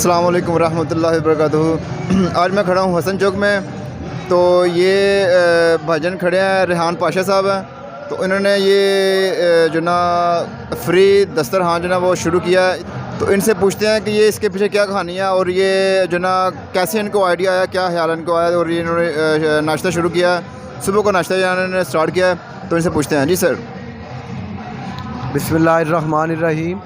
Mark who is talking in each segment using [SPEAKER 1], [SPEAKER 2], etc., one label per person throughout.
[SPEAKER 1] अस्सलाम वालेकुम रहमतुल्लाहि वबरकातुहू। आज मैं खड़ा हूँ हसन चौक में। तो ये भाईजान खड़े हैं, रेहान पाशा साहब हैं। तो इन्होंने ये जो ना फ्री दस्तरखान जो ना वो शुरू किया है। तो इनसे पूछते हैं कि ये इसके पीछे क्या कहानी है और ये जो ना कैसे इनको आइडिया आया, क्या ख्याल इनको आया और ये इन्होंने नाश्ता शुरू किया, सुबह को नाश्ता इन्होंने स्टार्ट किया है। तो इनसे पूछते हैं। जी सर।
[SPEAKER 2] बिस्मिल्लाहिर्रहमानिर्रहीम।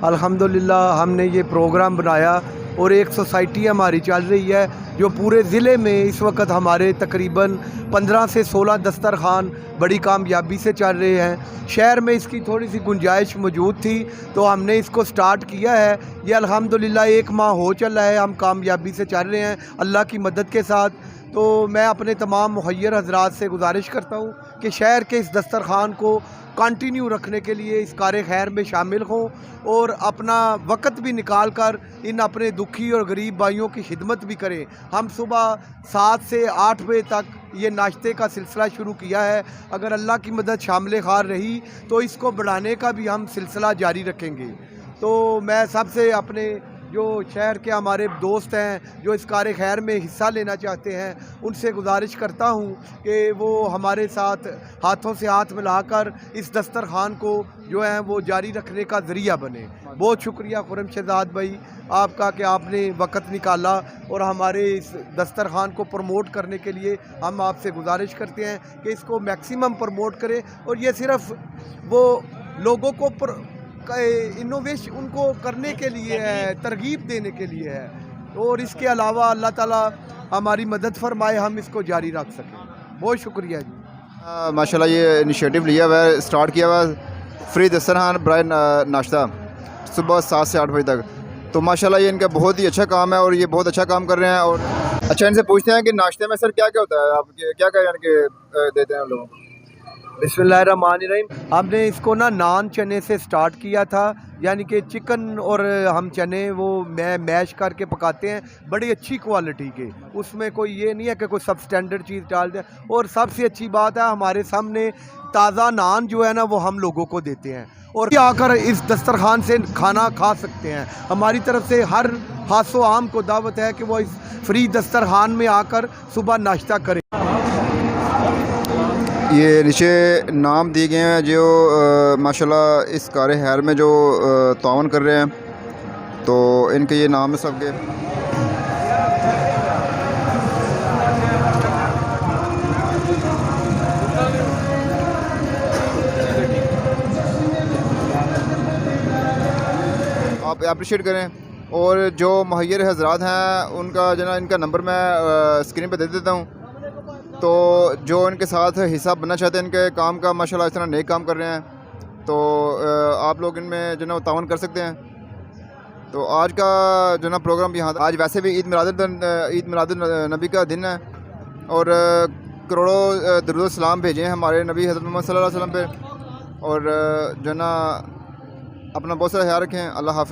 [SPEAKER 2] अल्हम्दुलिल्लाह हमने ये प्रोग्राम बनाया और एक सोसाइटी हमारी चल रही है जो पूरे ज़िले में इस वक्त हमारे तकरीबन 15 से 16 दस्तरखान बड़ी कामयाबी से चल रहे हैं। शहर में इसकी थोड़ी सी गुंजाइश मौजूद थी तो हमने इसको स्टार्ट किया है। ये अल्हम्दुलिल्लाह 1 माह हो चला है, हम कामयाबी से चल रहे हैं अल्लाह की मदद के साथ। तो मैं अपने तमाम मुहय्यर हज़रात से गुजारिश करता हूँ कि शहर के इस दस्तरखान को कंटिन्यू रखने के लिए इस कार खैर में शामिल हों और अपना वक़्त भी निकाल कर इन अपने दुखी और गरीब भाइयों की खिदमत भी करें। हम सुबह 7 से 8 बजे तक ये नाश्ते का सिलसिला शुरू किया है। अगर अल्लाह की मदद शामिल खार रही तो इसको बढ़ाने का भी हम सिलसिला जारी रखेंगे। तो मैं सबसे अपने जो शहर के हमारे दोस्त हैं जो इस कार खैर में हिस्सा लेना चाहते हैं उनसे गुजारिश करता हूं कि वो हमारे साथ हाथों से हाथ मिलाकर इस दस्तरखान को जो है वो जारी रखने का ज़रिया बने। बहुत शुक्रिया खुर्रम शहजाद भाई आपका कि आपने वक़्त निकाला और हमारे इस दस्तरखान को प्रमोट करने के लिए हम आपसे गुजारिश करते हैं कि इसको मैक्सिमम प्रमोट करें। और ये सिर्फ़ वो लोगों को इनोवेशन उनको करने के लिए है, तरगीब देने के लिए है। और इसके अलावा अल्लाह ताला हमारी मदद फरमाए हम इसको जारी रख सकें। बहुत शुक्रिया जी।
[SPEAKER 1] माशाल्लाह ये इनिशिएटिव लिया हुआ है, स्टार्ट किया हुआ है फ्री दस्तरखान ब्राय नाश्ता सुबह 7 से 8 बजे तक। तो माशाल्लाह ये इनका बहुत ही अच्छा काम है और ये बहुत अच्छा काम कर रहे हैं। और अच्छा, इनसे पूछते हैं कि नाश्ते में सर क्या क्या होता है, आप क्या क्या यानी कि देते हैं लोगों को?
[SPEAKER 2] बिस्मिल्लाहिर्रहमानिर्रहीम। हमने इसको ना नान चने से स्टार्ट किया था, यानी कि चिकन और हम चने वो मैश करके पकाते हैं बड़ी अच्छी क्वालिटी के। उसमें कोई ये नहीं है कि कोई सब स्टैंडर्ड चीज़ डाल दें। और सबसे अच्छी बात है हमारे सामने ताज़ा नान जो है ना वो हम लोगों को देते हैं और आकर इस दस्तरखान से खाना खा सकते हैं। हमारी तरफ से हर हासो आम को दावत है कि वो इस फ्री दस्तरखान में आकर सुबह नाश्ता करें।
[SPEAKER 1] ये नीचे नाम दिए गए हैं जो माशाल्लाह इस कार खैर में जो तावन कर रहे हैं। तो इनके ये नाम है सबके। आप अप्रिशिएट करें। और जो मुहय्यर हज़रात हैं उनका जो ना इनका नंबर मैं स्क्रीन पे दे देता हूँ। तो जो इनके साथ हिस्सा बनना चाहते हैं इनके काम का, माशाल्लाह इस तरह नए काम कर रहे हैं, तो आप लोग इनमें जो ना तावन कर सकते हैं। तो आज का जो ना प्रोग्राम यहाँ, आज वैसे भी ईद मिलादुन नबी का दिन है और करोड़ों दुरूद सलाम भेजे हैं हमारे नबी हज़रत मोहम्मद सल्लल्लाहु अलैहि वसल्लम पे। और जो ना अपना बहुत सारा ख्याल रखें। अल्लाह हाफ़िज़।